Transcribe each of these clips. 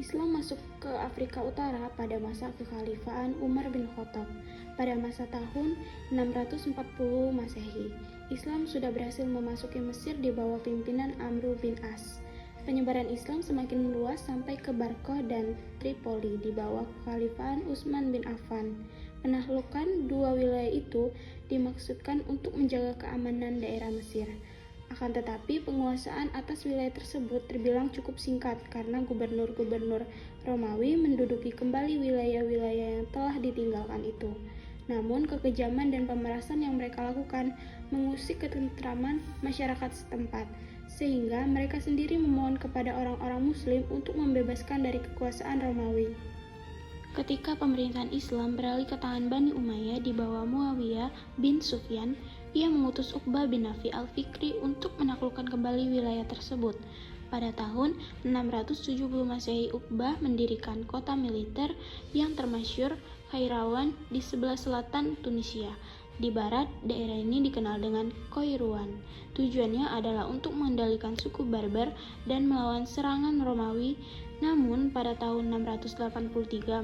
Islam masuk ke Afrika Utara pada masa kekhalifahan Umar bin Khattab. Pada masa tahun 640 Masehi, Islam sudah berhasil memasuki Mesir di bawah pimpinan Amr bin As. Penyebaran Islam semakin meluas sampai ke Barqah dan Tripoli di bawah kekhalifahan Utsman bin Affan. Penaklukan dua wilayah itu dimaksudkan untuk menjaga keamanan daerah Mesir. Akan tetapi, penguasaan atas wilayah tersebut terbilang cukup singkat karena gubernur-gubernur Romawi menduduki kembali wilayah-wilayah yang telah ditinggalkan itu. Namun, kekejaman dan pemerasan yang mereka lakukan mengusik ketentraman masyarakat setempat, sehingga mereka sendiri memohon kepada orang-orang Muslim untuk membebaskan dari kekuasaan Romawi. Ketika pemerintahan Islam beralih ke tangan Bani Umayyah di bawah Muawiyah bin Sufyan, ia mengutus Uqbah bin Nafi al-Fikri untuk menaklukkan kembali wilayah tersebut. Pada tahun 670 Masehi, Uqbah mendirikan kota militer yang termasyhur Kairawan di sebelah selatan Tunisia. Di barat, daerah ini dikenal dengan Kairouan. Tujuannya adalah untuk mengendalikan suku Barbar dan melawan serangan Romawi. Namun, pada tahun 683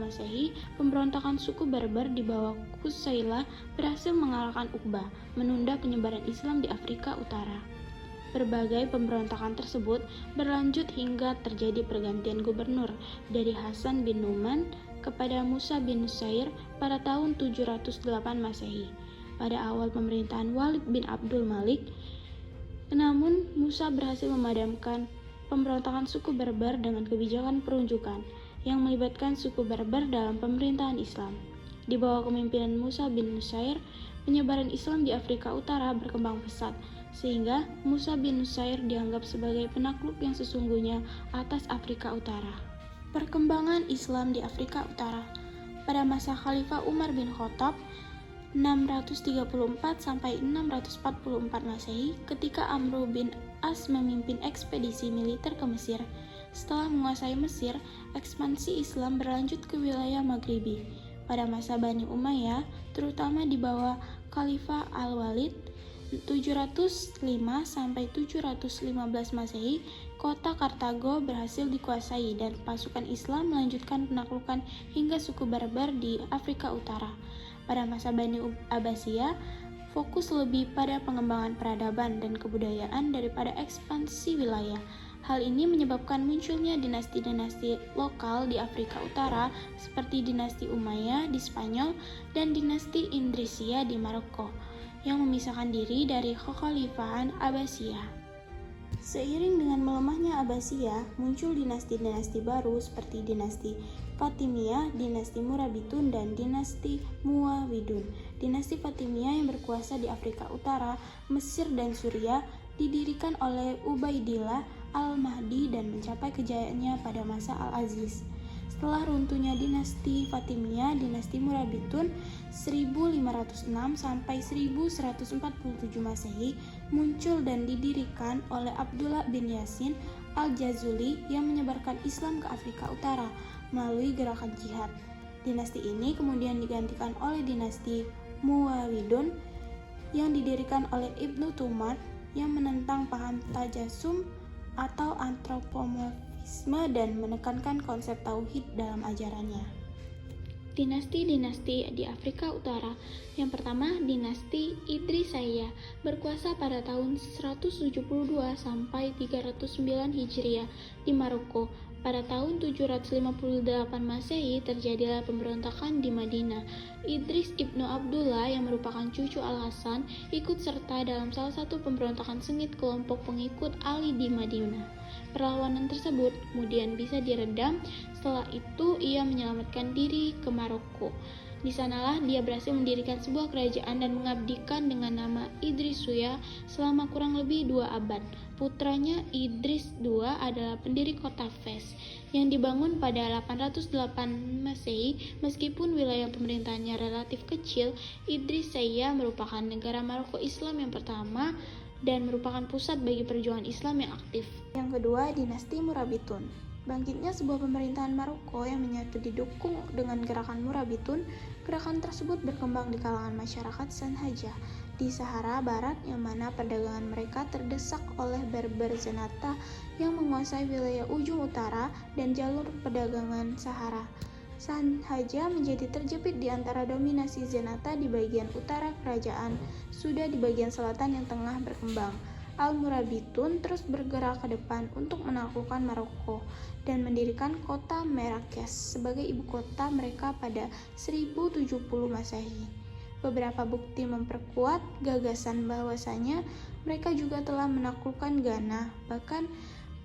Masehi, pemberontakan suku Barbar di bawah Qusaylah berhasil mengalahkan Uqbah, menunda penyebaran Islam di Afrika Utara. Berbagai pemberontakan tersebut berlanjut hingga terjadi pergantian gubernur dari Hasan bin Numan kepada Musa bin Nusair pada tahun 708 Masehi. Pada awal pemerintahan Walid bin Abdul Malik, namun Musa berhasil memadamkan pemberontakan suku Barbar dengan kebijakan perunjukan yang melibatkan suku Barbar dalam pemerintahan Islam. Di bawah kepemimpinan Musa bin Nusair, penyebaran Islam di Afrika Utara berkembang pesat, sehingga Musa bin Nusair dianggap sebagai penakluk yang sesungguhnya atas Afrika Utara. Perkembangan Islam di Afrika Utara pada masa Khalifah Umar bin Khattab 634 sampai 644 Masehi, ketika Amr bin As memimpin ekspedisi militer ke Mesir. Setelah menguasai Mesir, ekspansi Islam berlanjut ke wilayah Maghribi. Pada masa Bani Umayyah, terutama di bawah Khalifah Al-Walid 705 sampai 715 Masehi, kota Kartago berhasil dikuasai dan pasukan Islam melanjutkan penaklukan hingga suku Barbar di Afrika Utara. Pada masa Bani Abbasiyah, fokus lebih pada pengembangan peradaban dan kebudayaan daripada ekspansi wilayah. Hal ini menyebabkan munculnya dinasti-dinasti lokal di Afrika Utara seperti dinasti Umayyah di Spanyol dan dinasti Idrisiyah di Maroko, yang memisahkan diri dari kekhalifahan Abbasiyah. Seiring dengan melemahnya Abbasiyah, muncul dinasti-dinasti baru seperti dinasti Fatimiyah, dinasti Murabitun, dan dinasti Muawidun. Dinasti Fatimiyah yang berkuasa di Afrika Utara, Mesir, dan Suriah didirikan oleh Ubaidillah Al-Mahdi dan mencapai kejayaannya pada masa Al-Aziz. Setelah runtuhnya dinasti Fatimiyah, dinasti Murabitun 1506 sampai 1147 Masehi muncul dan didirikan oleh Abdullah bin Yasin Al-Jazuli yang menyebarkan Islam ke Afrika Utara melalui gerakan jihad. Dinasti ini kemudian digantikan oleh dinasti Muawidun yang didirikan oleh Ibnu Tumar yang menentang paham tajasum atau antropomorfisme dan menekankan konsep tauhid dalam ajarannya. Dinasti-dinasti di Afrika Utara. Yang pertama, dinasti Idrisiyah berkuasa pada tahun 172 sampai 309 Hijriah di Maroko. Pada tahun 758 Masehi terjadilah pemberontakan di Madinah. Idris ibnu Abdullah yang merupakan cucu Al-Hasan ikut serta dalam salah satu pemberontakan sengit kelompok pengikut Ali di Madinah. Perlawanan tersebut kemudian bisa diredam. Setelah itu ia menyelamatkan diri ke Maroko. Di sanalah dia berhasil mendirikan sebuah kerajaan dan mengabdikan dengan nama Idrisiyah selama kurang lebih 2 abad. Putranya Idris II adalah pendiri kota Fes yang dibangun pada 808 Masehi. Meskipun wilayah pemerintahannya relatif kecil, Idrisiyah merupakan negara Maroko Islam yang pertama dan merupakan pusat bagi perjuangan Islam yang aktif. Yang kedua, dinasti Murabitun. Bangkitnya sebuah pemerintahan Maroko yang menyatu didukung dengan gerakan Murabitun. Gerakan tersebut berkembang di kalangan masyarakat Sanhaja di Sahara Barat, yang mana perdagangan mereka terdesak oleh Berber Zenata yang menguasai wilayah ujung utara dan jalur perdagangan Sahara. Sanhaja menjadi terjepit di antara dominasi Zenata di bagian utara kerajaan, sudah di bagian selatan yang tengah berkembang. Al-Murabitun terus bergerak ke depan untuk menaklukkan Maroko dan mendirikan kota Marrakesh sebagai ibu kota mereka pada 1070 Masehi. Beberapa bukti memperkuat gagasan bahwasanya mereka juga telah menaklukkan Ghana. Bahkan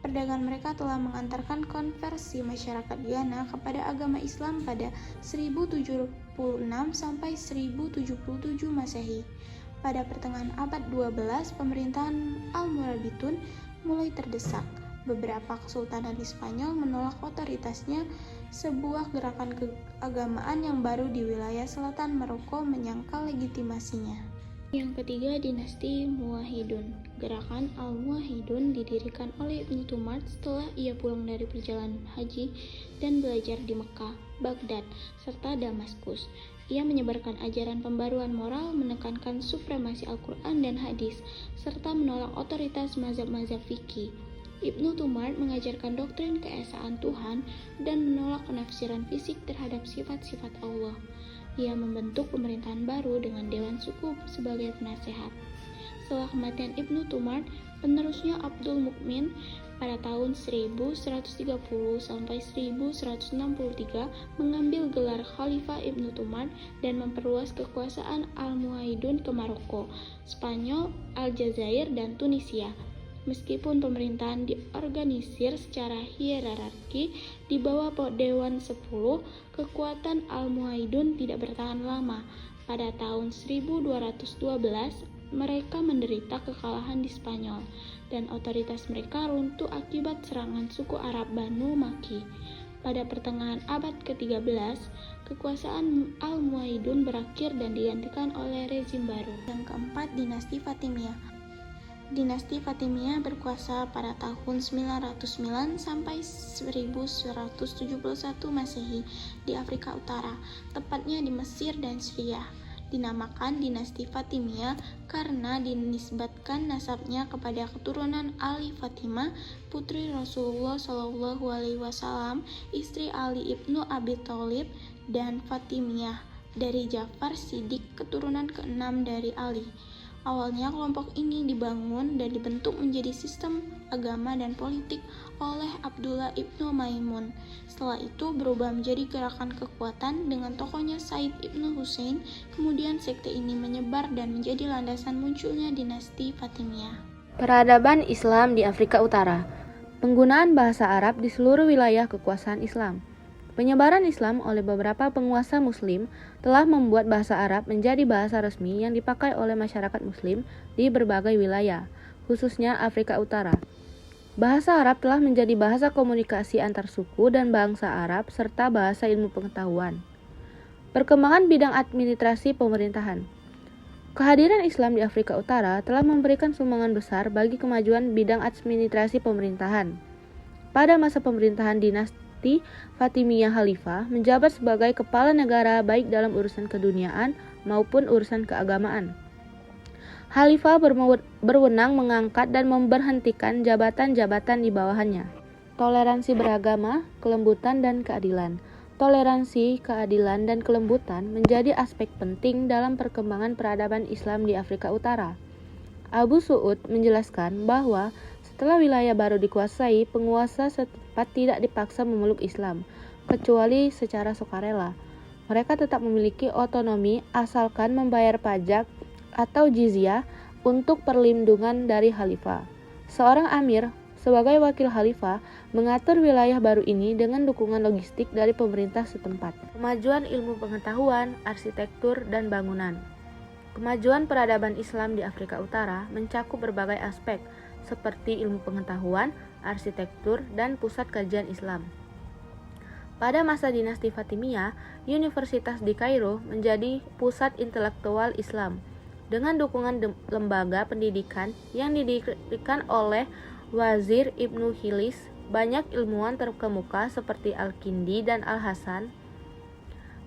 perdagangan mereka telah mengantarkan konversi masyarakat Ghana kepada agama Islam pada 1076 sampai 1077 Masehi. Pada pertengahan abad 12, pemerintahan Al-Murabitun mulai terdesak. Beberapa kesultanan di Spanyol menolak otoritasnya. Sebuah gerakan keagamaan yang baru di wilayah selatan Maroko menyangkal legitimasinya. Yang ketiga, dinasti Muwahhidun. Gerakan Al-Muwahhidun didirikan oleh Ibnu Tumart setelah ia pulang dari perjalanan haji dan belajar di Mekah, Baghdad, serta Damaskus. Ia menyebarkan ajaran pembaruan moral, menekankan supremasi Al-Quran dan hadis, serta menolak otoritas mazhab-mazhab fikih. Ibnu Tumart mengajarkan doktrin keesaan Tuhan dan menolak penafsiran fisik terhadap sifat-sifat Allah. Ia membentuk pemerintahan baru dengan Dewan Suku sebagai penasehat. Setelah kematian Ibnu Tumart, penerusnya Abdul Mukmin pada tahun 1130 sampai 1163 mengambil gelar Khalifah Ibnu Tumart dan memperluas kekuasaan Al-Muwahhidun ke Maroko, Spanyol, Aljazair, dan Tunisia. Meskipun pemerintahan diorganisir secara hierarki di bawah Dewan 10, kekuatan Al-Muwahhidun tidak bertahan lama. Pada tahun 1212, mereka menderita kekalahan di Spanyol, dan otoritas mereka runtuh akibat serangan suku Arab Banu Makki. Pada pertengahan abad ke-13, kekuasaan Al-Muwahhidun berakhir dan digantikan oleh rezim baru. Yang keempat, dinasti Fatimiyah. Dinasti Fatimiyah berkuasa pada tahun 909 sampai 1171 Masehi di Afrika Utara, tepatnya di Mesir dan Syria. Dinamakan dinasti Fatimiyah karena dinisbatkan nasabnya kepada keturunan Ali Fatimah, putri Rasulullah SAW, istri Ali ibnu Abi Thalib, dan Fatimiyah dari Ja'far Shiddiq, keturunan ke-6 dari Ali. Awalnya kelompok ini dibangun dan dibentuk menjadi sistem agama dan politik oleh Abdullah ibnu Maimun. Setelah itu berubah menjadi gerakan kekuatan dengan tokohnya Said ibnu Hussein. Kemudian sekte ini menyebar dan menjadi landasan munculnya dinasti Fatimiyah. Peradaban Islam di Afrika Utara. Penggunaan bahasa Arab di seluruh wilayah kekuasaan Islam. Penyebaran Islam oleh beberapa penguasa Muslim telah membuat bahasa Arab menjadi bahasa resmi yang dipakai oleh masyarakat Muslim di berbagai wilayah, khususnya Afrika Utara. Bahasa Arab telah menjadi bahasa komunikasi antar suku dan bangsa Arab serta bahasa ilmu pengetahuan. Perkembangan bidang administrasi pemerintahan. Kehadiran Islam di Afrika Utara telah memberikan sumbangan besar bagi kemajuan bidang administrasi pemerintahan. Pada masa pemerintahan dinasti Fatimiyah, Khalifah menjabat sebagai kepala negara baik dalam urusan keduniaan maupun urusan keagamaan. Khalifah berwenang mengangkat dan memberhentikan jabatan-jabatan di bawahannya. Toleransi beragama, kelembutan, dan keadilan. Toleransi, keadilan, dan kelembutan menjadi aspek penting dalam perkembangan peradaban Islam di Afrika Utara. Abu Su'ud menjelaskan bahwa setelah wilayah baru dikuasai, penguasa setempat tidak dipaksa memeluk Islam, kecuali secara sukarela. Mereka tetap memiliki otonomi asalkan membayar pajak atau jizyah untuk perlindungan dari khalifah. Seorang amir, sebagai wakil khalifah, mengatur wilayah baru ini dengan dukungan logistik dari pemerintah setempat. Kemajuan ilmu pengetahuan, arsitektur, dan bangunan. Kemajuan peradaban Islam di Afrika Utara mencakup berbagai aspek, seperti ilmu pengetahuan, arsitektur, dan pusat kajian Islam. Pada masa dinasti Fatimiyah, Universitas di Kairo menjadi pusat intelektual Islam, dengan dukungan lembaga pendidikan yang didirikan oleh Wazir Ibnu Khilis banyak ilmuwan terkemuka seperti Al-Kindi dan Al-Hasan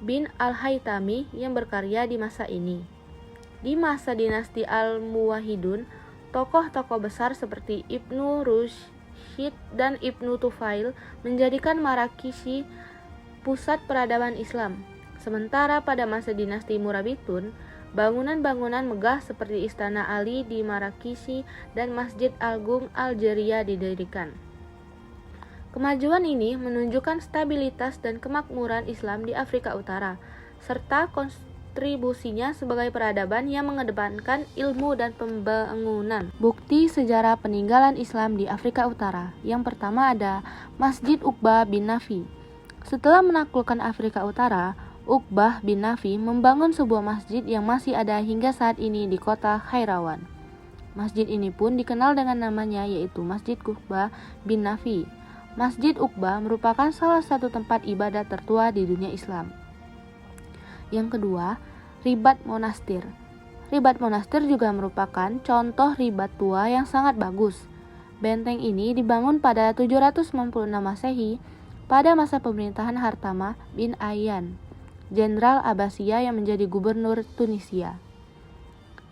bin Al-Haytami yang berkarya di masa ini. Di masa dinasti Al-Muwahhidun, tokoh-tokoh besar seperti Ibnu Rushd dan Ibnu Tufail menjadikan Marrakesh pusat peradaban Islam. Sementara pada masa dinasti Murabitun, bangunan-bangunan megah seperti Istana Ali di Marrakesh dan Masjid Agung Algeria didirikan. Kemajuan ini menunjukkan stabilitas dan kemakmuran Islam di Afrika Utara, serta kontribusinya sebagai peradaban yang mengedepankan ilmu dan pembangunan. Bukti sejarah peninggalan Islam di Afrika Utara. Yang pertama ada Masjid Uqbah bin Nafi. Setelah menaklukkan Afrika Utara, Uqbah bin Nafi membangun sebuah masjid yang masih ada hingga saat ini di kota Khairawan. Masjid ini pun dikenal dengan namanya, yaitu Masjid Uqbah bin Nafi. Masjid Uqbah merupakan salah satu tempat ibadah tertua di dunia Islam. Yang kedua, Ribat Monastir. Ribat Monastir juga merupakan contoh ribat tua yang sangat bagus. Benteng ini dibangun pada 796 Masehi pada masa pemerintahan Harthama bin Ayyan, Jenderal Abbasiyah yang menjadi gubernur Tunisia.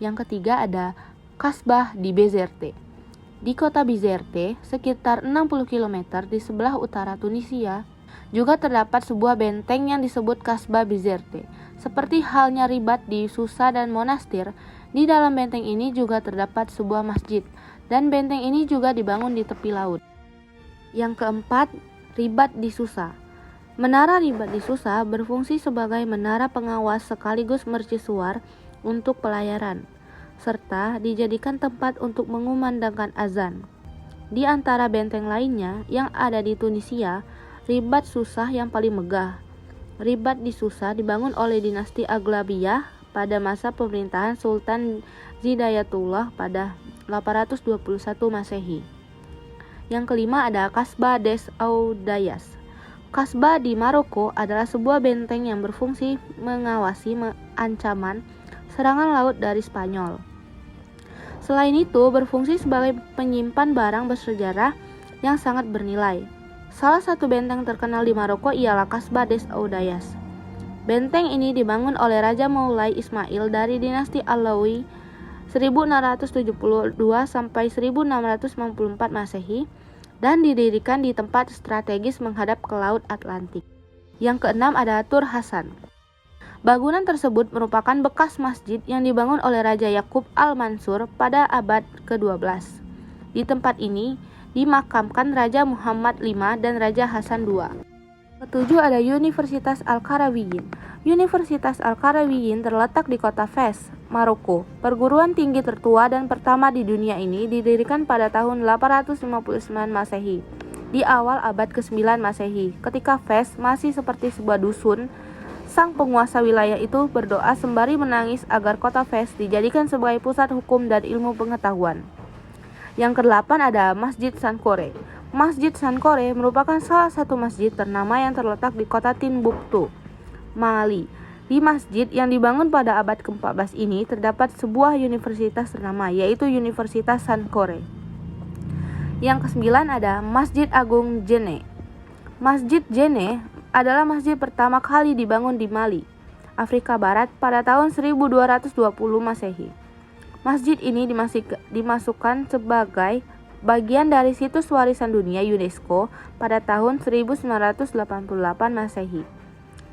Yang ketiga ada Kasbah di Bizerte. Di kota Bizerte, sekitar 60 km di sebelah utara Tunisia, juga terdapat sebuah benteng yang disebut Kasbah Bizerte. Seperti halnya ribat di Susa dan Monastir, di dalam benteng ini juga terdapat sebuah masjid, dan benteng ini juga dibangun di tepi laut. Yang keempat, ribat di Susa. Menara ribat di Susa berfungsi sebagai menara pengawas sekaligus mercusuar untuk pelayaran, serta dijadikan tempat untuk mengumandangkan azan. Di antara benteng lainnya yang ada di Tunisia, ribat Susa yang paling megah. Ribat di Susa dibangun oleh dinasti Aghlabiyah pada masa pemerintahan Sultan Zidayatullah pada 821 Masehi. Yang kelima ada Kasbah des Audayas. Kasbah di Maroko adalah sebuah benteng yang berfungsi mengawasi ancaman serangan laut dari Spanyol. Selain itu, berfungsi sebagai penyimpan barang bersejarah yang sangat bernilai. Salah satu benteng terkenal di Maroko ialah Kasbah des Audayas. Benteng ini dibangun oleh Raja Moulay Ismail dari dinasti Alawi 1672 sampai 1694 Masehi dan didirikan di tempat strategis menghadap ke Laut Atlantik. Yang keenam ada Tur Hasan. Bangunan tersebut merupakan bekas masjid yang dibangun oleh Raja Yakub Al-Mansur pada abad ke-12. Di tempat ini dimakamkan Raja Muhammad V dan Raja Hasan II. Ketujuh ada Universitas Al-Qarawiyyin. Universitas Al-Qarawiyyin terletak di kota Fes, Maroko. Perguruan tinggi tertua dan pertama di dunia ini didirikan pada tahun 859 Masehi, di awal abad ke-9 Masehi. Ketika Fes masih seperti sebuah dusun, sang penguasa wilayah itu berdoa sembari menangis agar kota Fes dijadikan sebagai pusat hukum dan ilmu pengetahuan. Yang kedelapan ada Masjid Sankore. Masjid Sankore merupakan salah satu masjid ternama yang terletak di kota Timbuktu, Mali. Di masjid yang dibangun pada abad ke-14 ini terdapat sebuah universitas ternama, yaitu Universitas Sankore. Yang kesembilan ada Masjid Agung Djenné. Masjid Djenné adalah masjid pertama kali dibangun di Mali, Afrika Barat pada tahun 1220 Masehi. Masjid ini dimasukkan sebagai bagian dari situs warisan dunia UNESCO pada tahun 1988 Masehi.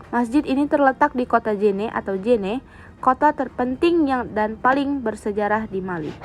Masjid ini terletak di kota Djenné atau Djenné, kota terpenting dan paling bersejarah di Mali.